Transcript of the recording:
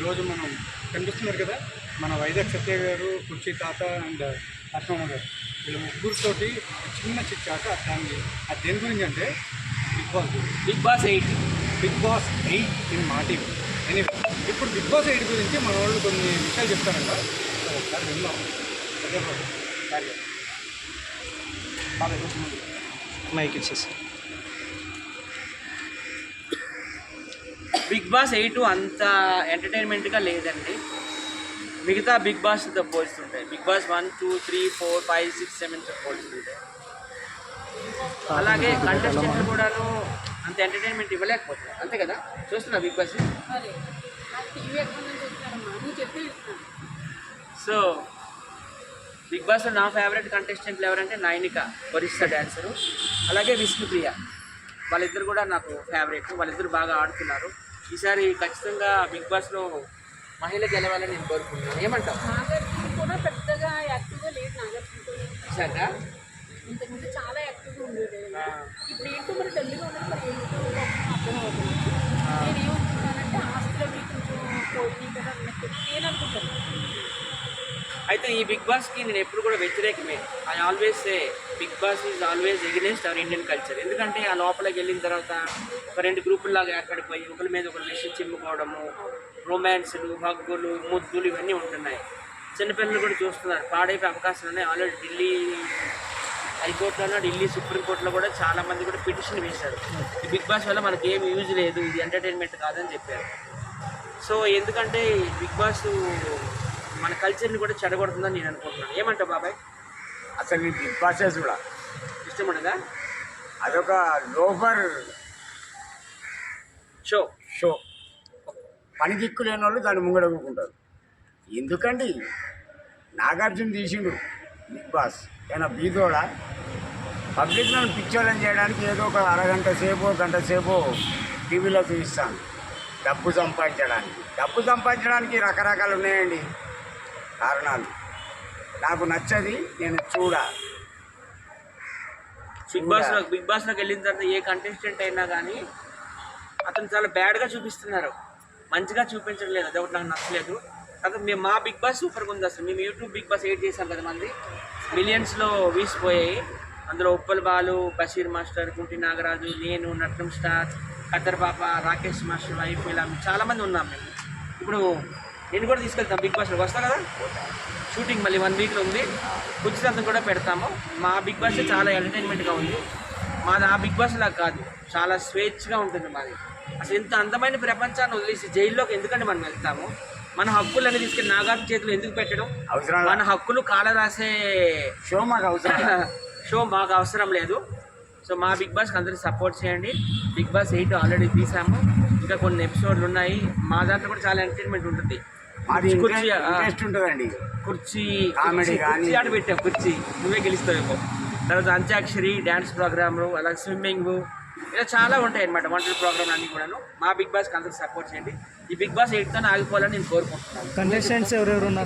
ఈరోజు మనం కనిపిస్తున్నారు కదా, మన వైజాగ్ సత్య గారు, కుర్చీ తాత అండ్ లక్ష్మణ గారు, వీళ్ళ ముగ్గురితోటి చిన్న చిట్చాట. దాన్ని అది దేని గురించి అంటే బిగ్ బాస్ 8 ఇన్ మా టీవీ. ఎనీవే, ఇప్పుడు బిగ్ బాస్ 8 గురించి మన వాళ్ళు కొన్ని విషయాలు చెప్తారంట. సో ఒకసారి విందాం. అదే సరే మైక్ ఇచ్చేసి. బిగ్ బాస్ 8 అంత ఎంటర్టైన్మెంట్గా లేదండి మిగతా బిగ్ బాస్తో పోల్చుతుంటాయి. బిగ్ బాస్ 1, 2, 3, 4, 5, 6, 7తో పోల్చుతుంటాయి. అలాగే కంటెస్టెంట్లు కూడాను అంత ఎంటర్టైన్మెంట్ ఇవ్వలేకపోతున్నారు, అంతే కదా. చూస్తున్నా బిగ్ బాస్. సో బిగ్ బాస్లో నా ఫేవరెట్ కంటెస్టెంట్లు ఎవరంటే నైనిక, ఒరిస్సా డ్యాన్సరు, అలాగే విష్ణుప్రియ. వాళ్ళిద్దరు కూడా నాకు ఫేవరెట్. వాళ్ళిద్దరు బాగా ఆడుతున్నారు. ఈసారి ఖచ్చితంగా బిగ్ బాస్లో మహిళ గెలవాలని నేను కోరుకుంటున్నాను. ఏమంటావు? కూడా పెద్దగా యాక్టివ్గా లేదు నాగార్జున. ఇంతకుముందు చాలా యాక్టివ్గా ఉండేది. ఇప్పుడు ఏంటో మరి డల్గా ఉన్నది. మరి ఏంటో అర్థం అవుతుంది. నేనేమనుకుంటున్నానంటే ఆస్తిలో కొంచెం పోయి కదా అన్నట్టు నేను అనుకుంటాను. అయితే ఈ బిగ్ బాస్కి నేను ఎప్పుడు కూడా వ్యతిరేకమే. I always say Bigg Boss is always against our Indian culture. ఎందుకంటే ఆ లోపలికి వెళ్ళిన తర్వాత ఒక 2 గ్రూపుల్లాగా ఏర్పడిపోయి ఒకరి మీద ఒకరు విషయం చిమ్ముకోవడము, రొమాన్స్లు, హగ్గులు, ముద్దులు ఇవన్నీ ఉంటున్నాయి. చిన్నపిల్లలు కూడా చూస్తున్నారు, పాడైపోయే అవకాశాలు ఉన్నాయి. ఆల్రెడీ ఢిల్లీ హైకోర్టులో, ఢిల్లీ సుప్రీంకోర్టులో కూడా చాలామంది కూడా పిటిషన్ వేశారు. ఈ బిగ్ బాస్ వల్ల మనకి ఏం యూజ్ లేదు, ఇది ఎంటర్టైన్మెంట్ కాదని చెప్పారు. సో ఎందుకంటే బిగ్ బాస్ మన కల్చర్ని కూడా చెడగొడుతుందని నేను అనుకుంటున్నాను. ఏమంటావు బాబాయ్? అసలు ఈ బిగ్ బాసెస్ కూడా ఇష్టం ఉండదా? అదొక లోఫర్ షో షో. పని దిక్కు లేని వాళ్ళు దాన్ని ముంగడకుంటారు. ఎందుకండి నాగార్జున తీసిండు బిగ్ బాస్, ఏమైనా బీదోడా? పబ్లిక్లో పిక్చర్లను చేయడానికి ఏదో ఒక అరగంట సేపు, గంట సేపు టీవీలో చూపిస్తాను. డబ్బు సంపాదించడానికి రకరకాలు ఉన్నాయండి కారణాలు. నాకు నచ్చది, నేను బిగ్ బాస్లోకి వెళ్ళిన తర్వాత ఏ కంటెస్టెంట్ అయినా కానీ అతను చాలా బ్యాడ్గా చూపిస్తున్నారు, మంచిగా చూపించడం లేదు. అదొకటి నాకు నచ్చలేదు. కాకపోతే మేము మా బిగ్ బాస్ సూపర్గా ఉంది. అసలు మేము యూట్యూబ్ బిగ్ బాస్ 8 చేసాం కదా, మంది మిలియన్స్లో వ్యూస్ పోయాయి. అందులో ఉప్పల్ బాలు, బషీర్ మాస్టర్, గుంటి నాగరాజు, నేను, నట్నం స్టార్, ఖద్దర్ పాప, రాకేష్ మాస్టర్ వైఫ్, ఇలా చాలామంది ఉన్నాం మేము. ఇప్పుడు నేను కూడా తీసుకెళ్తాం బిగ్ బాస్లో. వస్తా కదా, షూటింగ్ మళ్ళీ 1 వీక్లో ఉంది. ఉచితంతం కూడా పెడతాము. మా బిగ్ బాస్ చాలా ఎంటర్టైన్మెంట్గా ఉంది. మాది ఆ బిగ్ బాస్ లాగా కాదు, చాలా స్వేచ్ఛగా ఉంటుంది మాది. అసలు ఇంత అందమైన ప్రపంచాన్ని వదిలేసి జైల్లోకి ఎందుకంటే మనం వెళ్తాము? మన హక్కులన్నీ తీసుకెళ్ళి నాగార్జున చేతులు ఎందుకు పెట్టడం? మన హక్కులు కాల రాసే షో మాకు అవసరం లేదు. సో మా బిగ్ బాస్కి అందరికీ సపోర్ట్ చేయండి. బిగ్ బాస్ 8 ఆల్రెడీ తీసాము, ఇంకా కొన్ని ఎపిసోడ్లు ఉన్నాయి. మా దాంట్లో కూడా చాలా ఎంటర్టైన్మెంట్ ఉంటుంది. కుర్చీ ఆడ పెట్టాం, కుర్చీ నువ్వే గెలుస్తావేమో. తర్వాత అంత్యాక్షరి, డ్యాన్స్ ప్రోగ్రాంలు, అలాగే స్విమ్మింగ్, ఇలా చాలా ఉంటాయి అన్నమాట. వంటల ప్రోగ్రాంలు అన్నీ కూడాను. మా బిగ్ బాస్కి అందరికీ సపోర్ట్ చేయండి. ఈ బిగ్ బాస్ 8తో ఆగిపోవాలని నేను కోరుకుంటున్నాను. కంటెస్టెంట్స్ ఎవరెవరు ఉన్నారు?